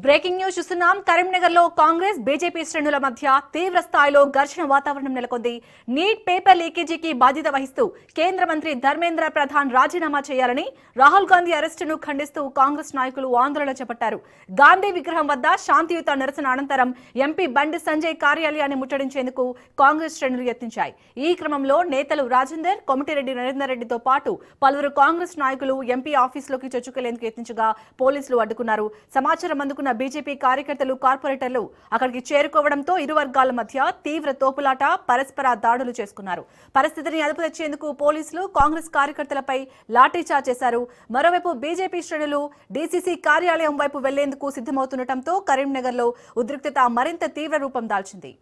Breaking news చూస్తున్నాం. కరీంనగర్ లో Congress BJP శ్రేణుల మధ్య తీవ్ర స్థాయిలో ఘర్షణ వాతావరణం నెలకొంది. నీట్ పేపర్ లీకేజీకి బాధ్యత వహిస్తూ కేంద్ర మంత్రి ధర్మేంద్ర ప్రధాన్ రాజీనామా చేయాలని, రాహుల్ గాంధీ అరెస్టును ఖండిస్తూ కాంగ్రెస్ నాయకులు ఆందోళన చేపట్టారు. గాంధీ విగ్రహం వద్ద శాంతియుత నిరసన అనంతరం ఎంపీ బండి సంజయ్ కార్యాలయాన్ని ముట్టడించేందుకు కాంగ్రెస్ శ్రేణులు యత్నించాయి. ఈ క్రమంలో నేతలు రాజేందర్, కొమటిరెడ్డి నరేందర్ రెడ్డితో పాటు పలువురు కాంగ్రెస్ నాయకులు ఎంపీ ఆఫీసులోకి చొచ్చుకెళ్లేందుకు యత్నించగా పోలీసులు అడ్డుకున్నారు. సమాచారం అందుకున్న బీజేపీ కార్యకర్తలు, కార్పొరేటర్లు అక్కడికి చేరుకోవడంతో ఇరు వర్గాల మధ్య తీవ్ర తోపులాట, పరస్పర దాడులు చేసుకున్నారు. పరిస్థితిని అదుపు తెచ్చేందుకు పోలీసులు కాంగ్రెస్ కార్యకర్తలపై లాఠీచార్జ్ చేశారు. మరోవైపు బీజేపీ శ్రేణులు డీసీసీ కార్యాలయం వైపు వెళ్లేందుకు సిద్ధమవుతుండటంతో కరీంనగర్ లో ఉద్రిక్తత మరింత తీవ్ర రూపం దాల్చింది.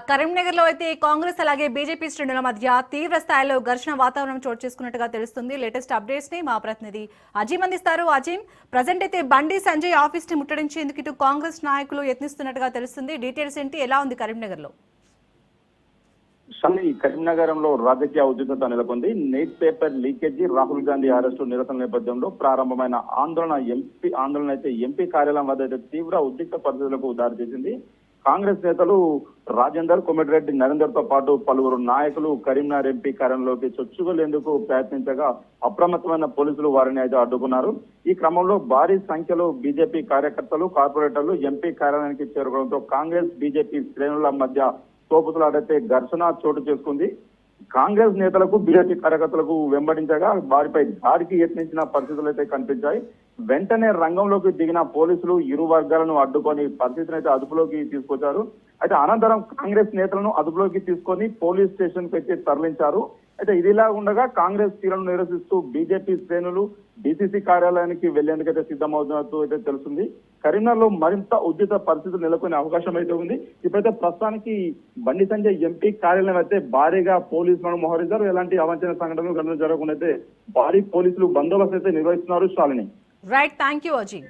కరీంనగర్ లో అయితే కాంగ్రెస్ అలాగే బీజేపీ శ్రేణుల మధ్య తీవ్ర స్థాయిలో ఘర్షణ వాతావరణం చోటు చేసుకున్నట్టుగా తెలుస్తుంది. లేటెస్ట్ అప్డేట్స్ ని మా ప్రతినిధి అజీమ్ అందిస్తారు. అజీమ్, ప్రజెంట్ అయితే బండి సంజయ్ ఆఫీస్ ని ముట్టడించేందుకు ఇటు కాంగ్రెస్ నాయకులు యత్నిస్తున్నట్టుగా తెలుస్తుంది. డీటెయిల్స్ ఏంటి, ఎలా ఉంది కరీంనగర్ లో? కరీంనగరంలో రాజకీయ ఉద్రిక్తత నెలకొంది. Neat paper leakage, Rahul Gandhi arrest నిరసన నేపథ్యంలో ప్రారంభమైన ఆందోళన అయితే ఎంపీ కార్యాలయం వద్ద అయితే తీవ్ర ఉద్రిక్త పరిస్థితులకు దారితీసింది. కాంగ్రెస్ నేతలు రాజేందర్, కొమటిరెడ్డి నరేందర్ తో పాటు పలువురు నాయకులు కరీంనగర్ ఎంపీ కార్యాలయంలోకి చొచ్చుకునేందుకు ప్రయత్నించగా అప్రమత్తమైన పోలీసులు వారిని అయితే అడ్డుకున్నారు. ఈ క్రమంలో భారీ సంఖ్యలో బీజేపీ కార్యకర్తలు, కార్పొరేటర్లు ఎంపీ కార్యాలయానికి చేరుకోవడంతో కాంగ్రెస్ బీజేపీ శ్రేణుల మధ్య తోపుతులాడైతే ఘర్షణ చోటు చేసుకుంది. కాంగ్రెస్ నేతలకు బీజేపీ కార్యకర్తలకు వెంబడించగా వారిపై దాడికి యత్నించిన పరిస్థితులు అయితే కనిపించాయి. వెంటనే రంగంలోకి దిగిన పోలీసులు ఇరు వర్గాలను అడ్డుకొని పరిస్థితిని అయితే అదుపులోకి తీసుకొచ్చారు. అయితే అనంతరం కాంగ్రెస్ నేతలను అదుపులోకి తీసుకొని పోలీస్ స్టేషన్ కి అయితే తరలించారు. అయితే ఇదిలా ఉండగా కాంగ్రెస్ తీరును నిరసిస్తూ బీజేపీ శ్రేణులు డీసీసీ కార్యాలయానికి వెళ్లేందుకైతే సిద్ధమవుతున్నట్టు అయితే తెలుస్తుంది. కరీంనగర్ లో మరింత ఉద్రిక్త పరిస్థితులు నెలకొనే అవకాశం అయితే ఉంది. ఇప్పుడైతే ప్రస్తుతానికి బండి సంజయ్ ఎంపీ కార్యాలయం అయితే భారీగా పోలీసులను మోహరించారు. ఎలాంటి అవాంఛన సంఘటనలు జరగకుండా అయితే భారీ పోలీసులు బందోబస్తు అయితే నిర్వహిస్తున్నారు. Shalini. Right, thank you Azeem.